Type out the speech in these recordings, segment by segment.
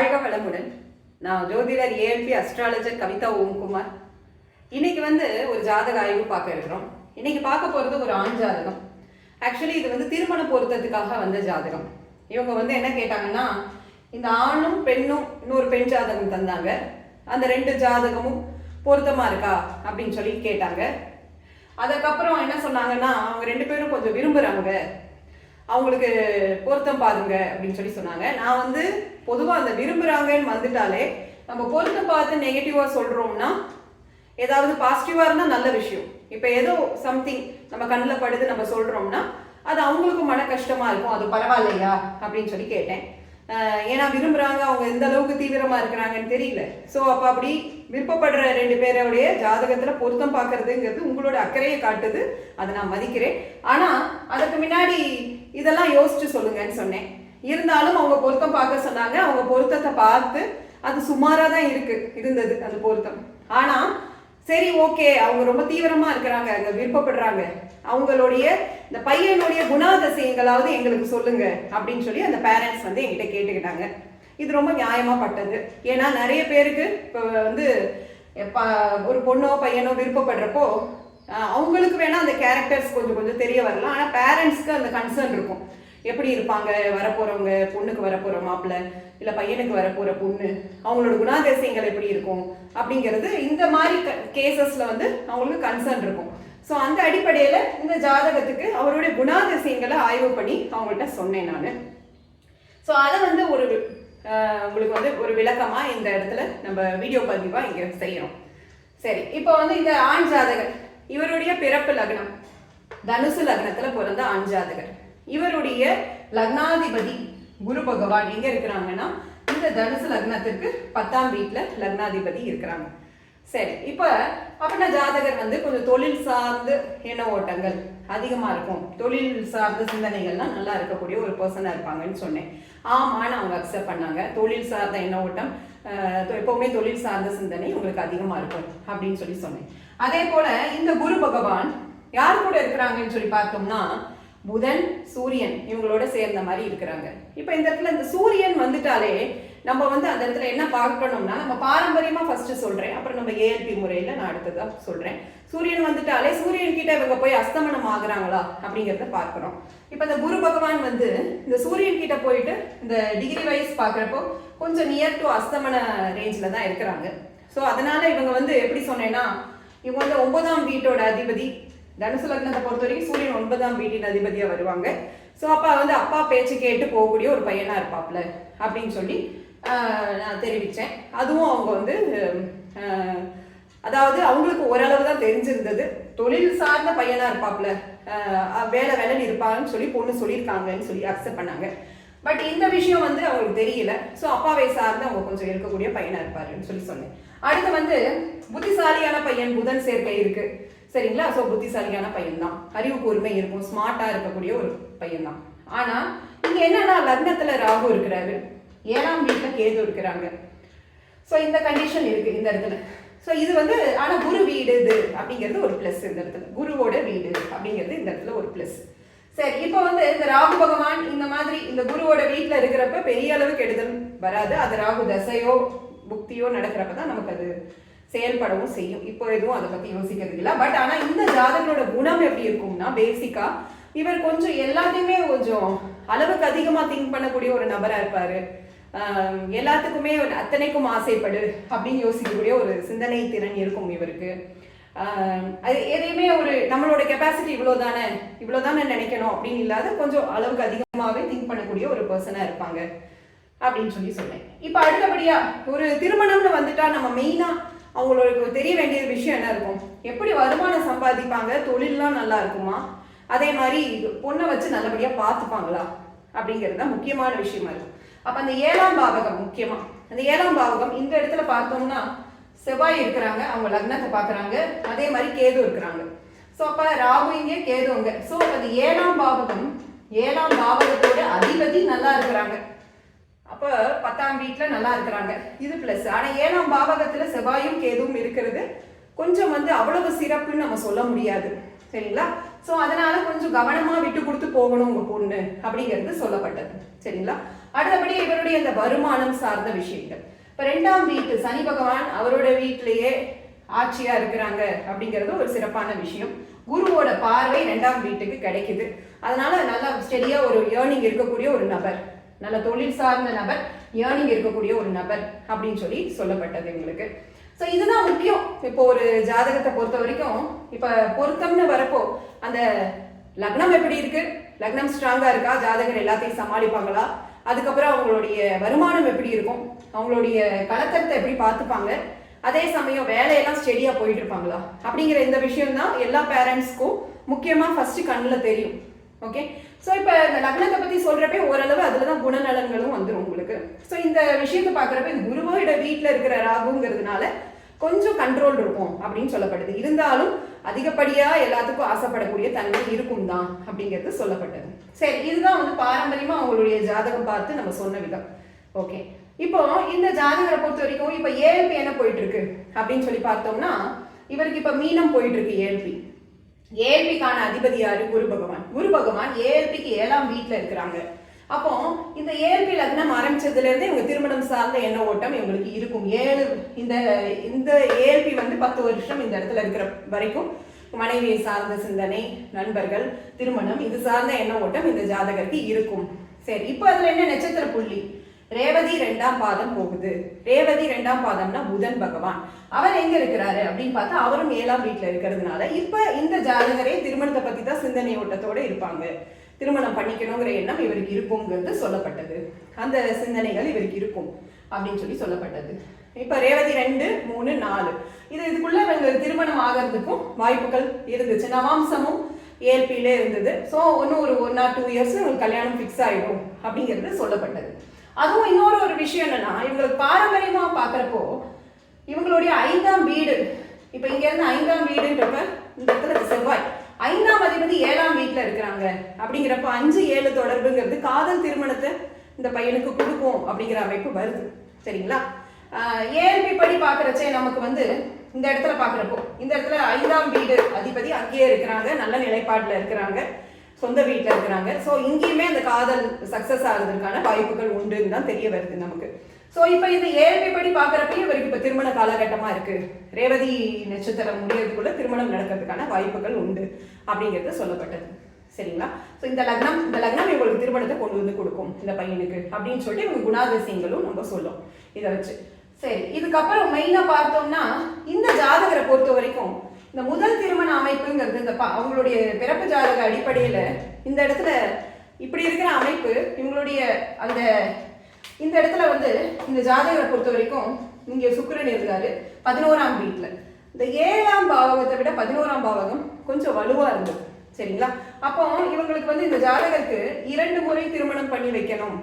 வாழ்க வளமுடன். நான் ஜோதிடர் ஏஎல்பி அஸ்ட்ராலஜர் கவிதா ஓம்குமார். இன்னைக்கு ஒரு ஜாதக ஆய்வு பார்க்க இருக்கிறோம். இன்னைக்கு பார்க்க போகிறது ஒரு ஆண் ஜாதகம். ஆக்சுவலி இது திருமண பொருத்தத்துக்காக வந்த ஜாதகம். இவங்க என்ன கேட்டாங்கன்னா, இந்த ஆணும் பெண்ணும் இன்னொரு பெண் ஜாதகம் தந்தாங்க, அந்த ரெண்டு ஜாதகமும் பொருத்தமா இருக்கா அப்படின்னு சொல்லி கேட்டாங்க. அதுக்கப்புறம் என்ன சொன்னாங்கன்னா, அவங்க ரெண்டு பேரும் கொஞ்சம் விரும்புறாங்க, அவங்களுக்கு பொருத்தம் பாருங்க அப்படின்னு சொல்லி சொன்னாங்க. நான் பொதுவாக அந்த விரும்புறாங்கன்னு வந்துட்டாலே நம்ம பொருத்தம் பார்த்து நெகட்டிவா சொல்றோம்னா, ஏதாவது பாசிட்டிவா இருந்தா நல்ல விஷயம். இப்போ ஏதோ சம்திங் நம்ம கண்ணில் படுது நம்ம சொல்றோம்னா அது அவங்களுக்கும் மன கஷ்டமா இருக்கும். அது பரவாயில்லையா அப்படின்னு சொல்லி கேட்டேன். ஏன்னா விரும்புறாங்க, அவங்க எந்த அளவுக்கு தீவிரமா இருக்கிறாங்கன்னு தெரியல. ஸோ அப்போ அப்படி விருப்பப்படுற ரெண்டு பேரோடைய ஜாதகத்துல பொருத்தம் பார்க்கறதுங்கிறது உங்களோட அக்கறையை காட்டுது, அதை நான் மதிக்கிறேன். ஆனா அதுக்கு முன்னாடி இதெல்லாம் யோசிச்சு சொல்லுங்கன்னு சொன்னேன். இருந்தாலும் அவங்க பொருத்தம் பார்க்க சொன்னாங்க. அவங்க பொருத்தத்தை பார்த்து அது சுமாரா தான் இருந்தது அந்த பொருத்தம். ஆனா சரி, ஓகே, அவங்க ரொம்ப தீவிரமா இருக்கிறாங்க, அங்க விருப்பப்படுறாங்க, அவங்களுடைய இந்த பையனுடைய குணாதிசயங்களாவது எங்களுக்கு சொல்லுங்க அப்படின்னு சொல்லி அந்த பேரண்ட்ஸ் என்கிட்ட கேட்டுக்கிட்டாங்க. இது ரொம்ப நியாயமா பட்டது. ஏன்னா நிறைய பேருக்கு இப்போ ஒரு பொண்ணோ பையனோ விருப்பப்படுறப்போ அவங்களுக்கு வேணா அந்த கேரக்டர்ஸ் கொஞ்சம் கொஞ்சம் தெரிய வரலாம். ஆனால் பேரண்ட்ஸ்க்கு அந்த கன்சர்ன் இருக்கும். எப்படி இருப்பாங்க வரப்போறவங்க, பொண்ணுக்கு வரப்போற மாப்பிள்ளை இல்லை பையனுக்கு வரப்போற பொண்ணு, அவங்களோட குணாதிசயங்கள் எப்படி இருக்கும் அப்படிங்கிறது இந்த மாதிரி கேசஸ்ல அவங்களுக்கு கன்சர்ன் இருக்கும். ஸோ அந்த அடிப்படையில் இந்த ஜாதகத்துக்கு அவருடைய குணாதிசயங்களை ஆய்வு பண்ணி அவங்கள்ட்ட சொன்னேன் நான். ஸோ அதை ஒரு உங்களுக்கு ஒரு விளக்கமா இந்த இடத்துல நம்ம வீடியோ பதிவா இங்க செய்யறோம். சரி, இப்போ இந்த ஆண் ஜாதகர், இவருடைய பிறப்பு லக்னம் தனுசு லக்னத்துல பிறந்த ஆண் ஜாதகர். இவருடைய லக்னாதிபதி குரு பகவான் எங்க இருக்கிறாங்கன்னா, இந்த தனுசு லக்னத்திற்கு 10ஆம் வீட்டுல லக்னாதிபதி இருக்கிறாங்க. சரி, இப்ப அப்படின்னா ஜாதகர் கொஞ்சம் தொழில் சார்ந்து எண்ண ஓட்டங்கள் அதிகமா இருக்கும், தொழில் சார்ந்த சிந்தனைகள்லாம் நல்லா இருக்கக்கூடிய ஒரு பர்சனா இருப்பாங்கன்னு சொன்னேன். ஆமான்னு அவங்க அக்செப்ட் பண்ணாங்க. தொழில் சார்ந்த எண்ண ஓட்டம், எப்பவுமே தொழில் சார்ந்த சிந்தனை உங்களுக்கு அதிகமா இருக்கும் அப்படின்னு சொல்லி சொன்னேன். அதே போல இந்த குரு பகவான் யார் கூட இருக்கிறாங்கன்னு சொல்லி பார்த்தோம்னா, புதன் சூரியன் இவங்களோட சேர்ந்த மாதிரி இருக்கிறாங்க. இப்போ இந்த இடத்துல இந்த சூரியன் வந்துட்டாலே நம்ம அந்த இடத்துல என்ன பார்க்கணும்னா, நம்ம பாரம்பரியமா ஃபர்ஸ்ட் சொல்றேன், அப்புறம் நம்ம ஏஎல்பி முறையில நான் அடுத்ததா சொல்றேன். சூரியன் வந்துட்டாலே சூரியன் கிட்ட இவங்க போய் அஸ்தமனம் ஆகுறாங்களா அப்படிங்கிறத பார்க்கணும். இப்போ இந்த குரு பகவான் இந்த சூரியன் கிட்ட போயிட்டு இந்த டிகிரி வைஸ் பார்க்குறப்போ கொஞ்சம் நியர் டு அஸ்தமன ரேஞ்சில் தான் இருக்கிறாங்க. ஸோ அதனால இவங்க எப்படி சொன்னேன்னா, இவங்க 9ஆம் வீட்டோட அதிபதி. தனுசு லக்னத்தை பொறுத்த வரைக்கும் சூரியன் 9ஆம் வீட்டின் அதிபதியா வருவாங்க. ஸோ அப்பா அப்பா பேச்சு கேட்டு போகக்கூடிய ஒரு பையனா இருப்பாப்ல அப்படின்னு சொல்லி நான் தெரிவித்தேன். அதுவும் அவங்க அதாவது அவங்களுக்கு ஓரளவு தான் தெரிஞ்சிருந்தது, தொழில் சார்ந்த பையனா இருப்பாப்ல, வேலைன்னு இருப்பாங்கன்னு சொல்லி பொண்ணு சொல்லியிருக்காங்கன்னு சொல்லி அக்செப்ட் பண்ணாங்க. பட் இந்த விஷயம் அவங்களுக்கு தெரியல. ஸோ அப்பாவை சார்ந்து அவங்க கொஞ்சம் இருக்கக்கூடிய பையனா இருப்பாருன்னு சொல்லி சொன்னேன். அடுத்து புத்திசாலியான பையன், புதன் சேர்க்கை இருக்கு, சரிங்களா? ஸோ புத்திசாலியான பையன் தான், அறிவு கூர்மை இருக்கும், ஸ்மார்ட்டா இருக்கக்கூடிய ஒரு பையன் தான். ஆனா இங்க என்னன்னா, லக்னத்துல ராகு இருக்கிறாரு, 7ஆம் வீட்டுல கேது இருக்கிறாங்க. ஸோ இந்த கண்டிஷன் இருக்கு இந்த இடத்துல. ஸோ இது ஆனா குரு வீடு இது அப்படிங்கிறது ஒரு பிளஸ். இந்த இடத்துல குருவோட வீடு அப்படிங்கிறது இந்த இடத்துல ஒரு பிளஸ். சரி, இப்போ இந்த ராகு பகவான் இந்த மாதிரி இந்த குருவோட வீட்டுல இருக்கிறப்ப பெரிய அளவு கெடுதல் வராது. அது ராகு தசையோ புக்தியோ நடக்கிறப்ப தான் நமக்கு அது செயல்படவும் செய்யும். இப்போ எதுவும் அதை பத்தி யோசிக்கிறது இல்லை. பட் ஆனா இந்த ஜாதகரோட குணம் எப்படி இருக்கும்னா, பேசிக்கா இவர் கொஞ்சம் எல்லாத்தையுமே கொஞ்சம் அளவுக்கு அதிகமா திங்க் பண்ணக்கூடிய ஒரு நபரா இருப்பாரு. எல்லாத்துக்குமே அத்தனைக்கும் ஆசைப்படு அப்படின்னு யோசிக்கக்கூடிய ஒரு சிந்தனை திறன் இருக்கும் இவருக்கு. அது எதையுமே நம்மளோட கெப்பாசிட்டி இவ்வளவுதானே நினைக்கணும் அப்படின்னு இல்லாத கொஞ்சம் அளவுக்கு அதிகமாவே திங்க் பண்ணக்கூடிய ஒரு பர்சனா இருப்பாங்க அப்படின்னு சொல்லி சொன்னேன். இப்ப அடுத்தபடியா ஒரு திருமணம்னு வந்துட்டா நம்ம மெயினா அவங்களுக்கு தெரிய வேண்டிய விஷயம் என்ன இருக்கும், எப்படி வருமானம் சம்பாதிப்பாங்க, தொழில்லாம் நல்லா இருக்குமா, அதே மாதிரி பொண்ணை வச்சு நல்லபடியா பார்த்துப்பாங்களா அப்படிங்கிறது தான் முக்கியமான விஷயமா இருக்கும். அப்ப அந்த 7ஆம் பாவகம் முக்கியமா, அந்த 7ஆம் பாவகம் இந்த இடத்துல பார்த்தோம்னா செவ்வாய் இருக்கிறாங்க, அவங்க லக்னத்தை பார்க்குறாங்க, அதே மாதிரி கேது இருக்கிறாங்க. ஸோ அப்போ ராகு இங்கே கேதுங்க. ஸோ அது 7ஆம் பாவகம், 7ஆம் பாவகத்தோட அதிபதி நல்லா இருக்கிறாங்க. அப்போ 10ஆம் வீட்டில் நல்லா இருக்கிறாங்க, இது பிளஸ். ஆனால் 7ஆம் பாவகத்துல செவ்வாயும் கேதுவும் இருக்கிறது கொஞ்சம் அவ்வளவு சிறப்புன்னு நம்ம சொல்ல முடியாது, சரிங்களா? ஸோ அதனால கொஞ்சம் கவனமா விட்டு கொடுத்து போகணும் உங்க பொண்ணு அப்படிங்கிறது சொல்லப்பட்டது, சரிங்களா? அடுத்தபடி இவருடைய இந்த வருமானம் சார்ந்த விஷயங்கள். இப்ப 2ஆம் வீட்டு சனி பகவான் அவரோட வீட்டிலேயே ஆட்சியா இருக்கிறாங்க அப்படிங்கிறது ஒரு சிறப்பான விஷயம். குருவோட பார்வை 2ஆம் வீட்டுக்கு கிடைக்குது. அதனால நல்லா ஸ்டெடியா ஒரு ஏர்னிங் இருக்கக்கூடிய ஒரு நபர், நல்ல தொழில் சார்ந்த நபர், ஏர்னிங் இருக்கக்கூடிய ஒரு நபர் அப்படின்னு சொல்லி சொல்லப்பட்டது இவங்களுக்கு. ஸோ இதுதான் முக்கியம். இப்போ ஒரு ஜாதகத்தை பொறுத்த வரைக்கும் இப்போ பொருத்தம்னு வரப்போ அந்த லக்னம் எப்படி இருக்கு, லக்னம் ஸ்ட்ராங்கா இருக்கா, ஜாதகர் எல்லாத்தையும் சமாளிப்பாங்களா, அதுக்கப்புறம் அவங்களுடைய வருமானம் எப்படி இருக்கும், அவங்களுடைய கலத்தரத்தை எப்படி பார்த்துப்பாங்க, அதே சமயம் வேலையெல்லாம் ஸ்டெடியா போயிட்டு இருப்பாங்களா அப்படிங்கிற இந்த விஷயம் தான் எல்லா பேரண்ட்ஸ்க்கும் முக்கியமா ஃபர்ஸ்ட் கண்ணில் தெரியும். ஓகே, ஸோ இப்போ இந்த லக்னத்தை பற்றி சொல்கிறப்ப ஓரளவு அதில் தான் குணநலன்களும் வந்துடும் உங்களுக்கு. ஸோ இந்த விஷயத்தை பார்க்குறப்ப இந்த குருவோட வீட்டில் இருக்கிற ராகுங்கிறதுனால கொஞ்சம் கண்ட்ரோல் இருக்கும் அப்படின்னு சொல்லப்படுது. இருந்தாலும் அதிகப்படியாக எல்லாத்துக்கும் ஆசைப்படக்கூடிய தன்மை இருக்கும் தான் அப்படிங்கிறது சொல்லப்பட்டது. சரி, இதுதான் வந்து பாரம்பரியமாக அவங்களுடைய ஜாதகம் பார்த்து நம்ம சொன்ன விதம். ஓகே, இப்போ இந்த ஜாதகரை பொறுத்த வரைக்கும் இப்போ ஏஎல்பி என்ன போயிட்டு இருக்கு அப்படின்னு சொல்லி பார்த்தோம்னா, இவருக்கு இப்போ மீனம் போயிட்டு இருக்கு ஏஎல்பி. ஏஎல்பிக்கான அதிபதி யாரு? குரு பகவான். குரு பகவான் ஏஎல்பிக்கு 7ஆம் வீட்டில் இருக்கிறாங்க. அப்போ இந்த ஏஎல்பி லக்னம் ஆரம்பிச்சதுல இருந்து இவங்க திருமணம் சார்ந்த எண்ண ஓட்டம் இவங்களுக்கு இருக்கும். இந்த ஏஎல்பி வந்து 10 வருஷம் இந்த இடத்துல இருக்கிற வரைக்கும் மனைவியை சார்ந்த சிந்தனை, நண்பர்கள், திருமணம் இது சார்ந்த எண்ண ஓட்டம் இந்த ஜாதகருக்கு இருக்கும். சரி, இப்போ அதுல என்ன நட்சத்திர புள்ளி? ரேவதி 2ஆம் பாதம் போகுது. ரேவதி 2ஆம் பாதம்னா புதன் பகவான். அவர் எங்க இருக்கிறாரு அப்படின்னு பார்த்தா அவரும் 7ஆம் வீட்டுல இருக்கிறதுனால இப்ப இந்த ஜாதகரே திருமணத்தை பத்தி தான் சிந்தனை ஓட்டத்தோட இருப்பாங்க. திருமணம் பண்ணிக்கணுங்கிற எண்ணம் இவருக்கு இருக்குங்கிறது சொல்லப்பட்டது. அந்த சிந்தனைகள் இவருக்கு இருக்கும் அப்படின்னு சொல்லி சொல்லப்பட்டது. இப்ப ரேவதி 2, 3, 4 இதுக்குள்ள இவங்களுக்கு திருமணம் ஆகிறதுக்கும் வாய்ப்புகள் இருந்துச்சு. நவாம்சமும் ஏஎல்பியில இருந்தது. ஸோ இன்னும் ஒரு 1 or 2 இயர்ஸ் இவங்களுக்கு கல்யாணம் ஃபிக்ஸ் ஆயிடும் அப்படிங்கிறது சொல்லப்பட்டது. அதுவும் இன்னொரு விஷயம் என்னன்னா, இவங்களுக்கு பாரம்பரியமா பாக்குறப்போ இவங்களுடைய 5ஆம் வீடு, இப்ப இங்க இருந்து 5ஆம் வீடுன்றப்ப இந்த இடத்துல செவ்வாய் 5ஆம் அதிபதி 7ஆம் வீட்டுல இருக்கிறாங்க. அப்படிங்கிறப்ப 5, 7 தொடர்புங்கிறது காதல் திருமணத்தை இந்த பையனுக்கு கொடுக்கும் அப்படிங்கிற அமைப்பு வருது. சரிங்களா? ஏஎல்பி படி பாக்குறச்சே நமக்கு வந்து இந்த இடத்துல பாக்குறப்போ இந்த இடத்துல 5ஆம் வீடு அதிபதி அங்கேயே இருக்கிறாங்க, நல்ல நிலைப்பாட்டுல இருக்கிறாங்க, சொந்த வீட்டில் இருக்கிறாங்க. ஸோ இங்கேயுமே அந்த காதல் சக்சஸ் ஆகுறதுக்கான வாய்ப்புகள் உண்டுன்னு தான் தெரிய வருது நமக்கு. ஸோ இப்போ இந்த ஏஎல்பி படி பார்க்குறப்பையும் இவருக்கு இப்போ திருமண காலகட்டமாக இருக்கு. ரேவதி நட்சத்திரம் முடியறதுக்குள்ள திருமணம் நடக்கிறதுக்கான வாய்ப்புகள் உண்டு அப்படிங்கிறது சொல்லப்பட்டது. சரிங்களா? ஸோ இந்த லக்னம் இவங்களுக்கு திருமணத்தை கொண்டு வந்து கொடுக்கும் இந்த பையனுக்கு அப்படின்னு சொல்லிட்டு இவங்க குணாதிசயங்களும் நம்ம சொல்லும் இதை வச்சு. சரி, இதுக்கப்புறம் மெயினாக பார்த்தோம்னா இந்த ஜாதகரை பொறுத்த வரைக்கும் இந்த முதல் திருமண அமைப்புங்கிறது இந்த அவங்களுடைய பிறப்பு ஜாதக அடிப்படையில இந்த இடத்துல இப்படி இருக்கிற அமைப்பு இவங்களுடைய அந்த இந்த இடத்துல வந்து இந்த ஜாதகரை பொறுத்த வரைக்கும் இங்க சுக்கிரன் இருக்காரு 11ஆம் வீட்டுல. இந்த 7ஆம் பாவகத்தை விட 11ஆம் பாவகம் கொஞ்சம் வலுவா இருந்தது. சரிங்களா? அப்போ இவங்களுக்கு வந்து இந்த ஜாதகருக்கு 2 முறை திருமணம் பண்ணி வைக்கணும்.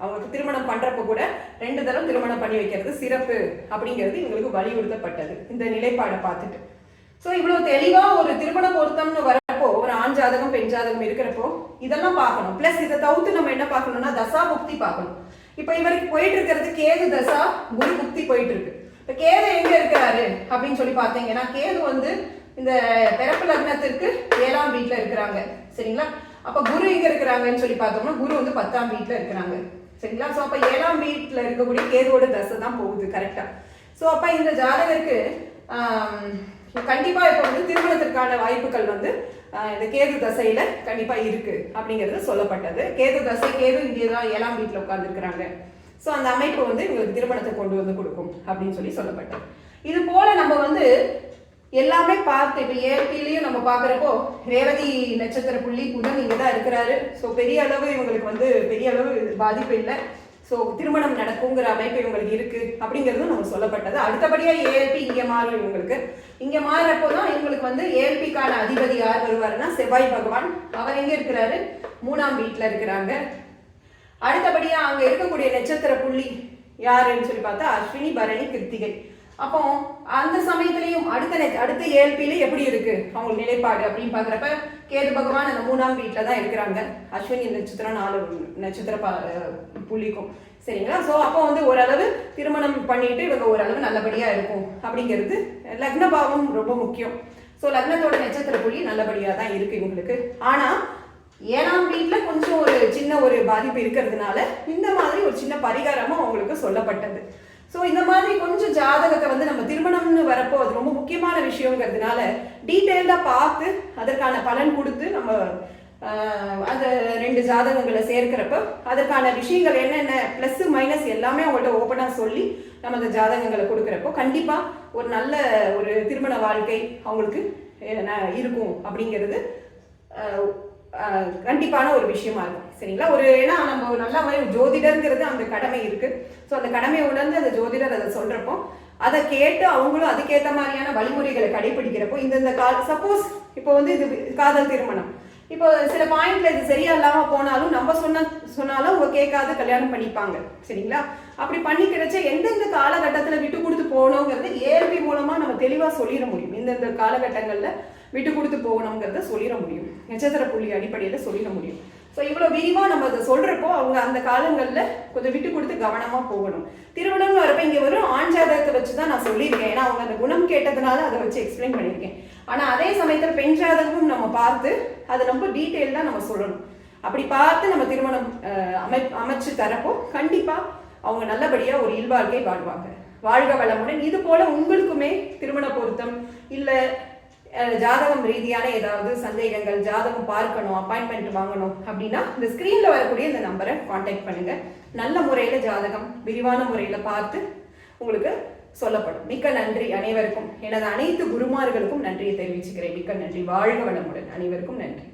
அவங்களுக்கு திருமணம் பண்றப்ப கூட 2 தடவை திருமணம் பண்ணி வைக்கிறது சிறப்பு அப்படிங்கிறது இவங்களுக்கு வலியுறுத்தப்பட்டது இந்த நிலைப்பாடை பார்த்துட்டு. ஸோ இவ்வளவு தெளிவா ஒரு திருமண பொருத்தம்னு வரப்போ ஒரு ஆண் ஜாதகம் பெண் ஜாதகம் இருக்கிறப்போ இதெல்லாம் பார்க்கணும். பிளஸ் இதை தவிர்த்து நம்ம என்ன பார்க்கணும்னா தசா புக்தி பார்க்கணும். இப்ப இவருக்கு போயிட்டு இருக்கிறது கேது தசா, குரு புக்தி போயிட்டு இருக்கு. இப்ப கேது எங்க இருக்கிறாரு அப்படின்னு சொல்லி பார்த்தீங்கன்னா கேது வந்து இந்த பிறப்பு லக்னத்திற்கு 7ஆம் வீட்டுல இருக்கிறாங்க. சரிங்களா? அப்ப குரு எங்க இருக்கிறாங்கன்னு சொல்லி பார்த்தோம்னா குரு வந்து 10ஆம் வீட்டுல இருக்கிறாங்க. சரிங்களா? ஸோ அப்ப 7ஆம் வீட்டுல இருக்கக்கூடிய கேதுவோட தசை தான் போகுது கரெக்டா. ஸோ அப்ப இந்த ஜாதகருக்கு கண்டிப்பா இப்ப வந்து திருமணத்திற்கான வாய்ப்புகள் வந்து இந்த கேது தசையில கண்டிப்பா இருக்கு அப்படிங்கிறது சொல்லப்பட்டது. கேது தசை, கேது இங்கேதான் 7ஆம் வீட்டுல உட்கார்ந்து இருக்கிறாங்க. ஸோ அந்த அமைப்பு வந்து இவங்களுக்கு திருமணத்தை கொண்டு வந்து கொடுக்கும் அப்படின்னு சொல்லி சொல்லப்பட்டது. இது போல நம்ம வந்து எல்லாமே பார்த்து இப்போ ஏஎல்பிலையும் நம்ம பார்க்குறப்போ ரேவதி நட்சத்திர புள்ளி புதன் இங்கே தான் இருக்கிறாரு. ஸோ பெரிய அளவு இவங்களுக்கு வந்து பெரிய அளவு பாதிப்பு இல்லை. ஸோ திருமணம் நடக்குங்கிற அமைப்பு இவங்களுக்கு இருக்கு அப்படிங்கிறதும் நம்ம சொல்லப்பட்டது. அடுத்தபடியாக ஏஎல்பி இங்கே மாறும். இவங்களுக்கு இங்கே மாறுறப்போ தான் இவங்களுக்கு வந்து ஏஎல்பிக்கான அதிபதி யார் வருவாருன்னா செவ்வாய் பகவான். அவர் எங்கே இருக்கிறாரு? 3ஆம் வீட்டில் இருக்கிறாங்க. அடுத்தபடியாக அங்கே இருக்கக்கூடிய நட்சத்திர புள்ளி யாருன்னு சொல்லி பார்த்தா அஸ்வினி, பரணி, கிருத்திகை. அப்போ அந்த சமயத்திலையும் அடுத்த ஏஎல்பியில எப்படி இருக்கு அவங்க நிலைப்பாடு அப்படின்னு பாக்குறப்ப கேது பகவான் அந்த 3ஆம் வீட்டுல தான் இருக்கிறாங்க. அஸ்வினி நட்சத்திரம் 4 நட்சத்திர புள்ளிக்கும். சரிங்களா? ஸோ அப்போ வந்து ஓரளவு திருமணம் பண்ணிட்டு இவங்க ஓரளவு நல்லபடியா இருக்கும் அப்படிங்கிறது. லக்ன பாவம் ரொம்ப முக்கியம். ஸோ லக்னத்தோட நட்சத்திர புள்ளி நல்லபடியா தான் இருக்கு இவங்களுக்கு. ஆனா ஏழாம் வீட்டுல கொஞ்சம் ஒரு சின்ன ஒரு பாதிப்பு இருக்கிறதுனால இந்த மாதிரி ஒரு சின்ன பரிகாரமும் அவங்களுக்கு சொல்லப்பட்டது. ஸோ இந்த மாதிரி கொஞ்சம் ஜாதகத்தை வந்து நம்ம திருமணம்னு வரப்போ அது ரொம்ப முக்கியமான விஷயங்கிறதுனால டீட்டெயில்டாக பார்த்து அதற்கான பலன் கொடுத்து நம்ம அந்த 2 ஜாதகங்களை சேர்க்கிறப்ப அதற்கான விஷயங்கள் என்னென்ன ப்ளஸ் மைனஸ் எல்லாமே அவங்கள்ட்ட ஓப்பனாக சொல்லி நம்ம அந்த ஜாதகங்களை கொடுக்குறப்போ கண்டிப்பாக ஒரு நல்ல ஒரு திருமண வாழ்க்கை அவங்களுக்கு இருக்கும் அப்படிங்கிறது கண்டிப்பான ஒரு விஷயமா இருக்கும். சரிங்களா? ஒரு ஏன்னா நம்ம நல்லா ஜோதிடர்ங்கிறது அந்த கடமை இருக்கு. ஸோ அந்த கடமையை உணர்ந்து அந்த ஜோதிடர் அதை சொல்றப்போ அதை கேட்டு அவங்களும் அதுக்கேற்ற மாதிரியான வழிமுறைகளை கடைபிடிக்கிறப்போ இந்த சப்போஸ் இப்போ வந்து இது காதல் திருமணம், இப்போ சில பாயிண்ட்ல இது சரியா இல்லாம போனாலும் நம்ம சொன்னாலும் அவங்க கேட்காத கல்யாணம் பண்ணிப்பாங்க. சரிங்களா? அப்படி பண்ணிக்கிறச்ச எந்தெந்த காலகட்டத்துல விட்டு கொடுத்து போகணுங்கிறது ஏற்பி மூலமா நம்ம தெளிவா சொல்லிட முடியும். இந்தந்த காலகட்டங்கள்ல விட்டு கொடுத்து போகணுங்கிறத சொல்லிட முடியும், நட்சத்திர புள்ளி அடிப்படையில சொல்லிட முடியும். ஸோ இவ்வளோ விரிவாக நம்ம அதை சொல்றப்போ அவங்க அந்த காலங்களில் கொஞ்சம் விட்டு கொடுத்து கவனமா போகணும். திருமணம்னு வரப்ப இங்கே வரும் ஆண் ஜாதகத்தை வச்சு தான் நான் சொல்லியிருக்கேன், ஏன்னா அவங்க அந்த குணம் கேட்டதுனால அதை வச்சு எக்ஸ்பிளைன் பண்ணியிருக்கேன். ஆனால் அதே சமயத்தில் பெண் ஜாதகமும் நம்ம பார்த்து அதை ரொம்ப டீட்டெயில்டாக நம்ம சொல்லணும். அப்படி பார்த்து நம்ம திருமணம் அமைச்சு தரப்போ கண்டிப்பாக அவங்க நல்லபடியாக ஒரு இல்வாழ்க்கை வாழ்வாங்க. வாழ்க வளமுடன். இது போல உங்களுக்குமே திருமண பொருத்தம் இல்லை ஜாதகம் ரீதியான ஏதாவது சந்தேகங்கள், ஜாதகம் பார்க்கணும், அப்பாயின்மெண்ட் வாங்கணும் அப்படின்னா இந்த ஸ்க்ரீன்ல வரக்கூடிய இந்த நம்பரை கான்டாக்ட் பண்ணுங்க. நல்ல முறையில ஜாதகம் விரிவான முறையில பார்த்து உங்களுக்கு சொல்லப்படும். மிக்க நன்றி அனைவருக்கும். எனது அனைத்து குருமார்களுக்கும் நன்றியை தெரிவிச்சுக்கிறேன். மிக்க நன்றி. வாழ்க வளமுடன். அனைவருக்கும் நன்றி.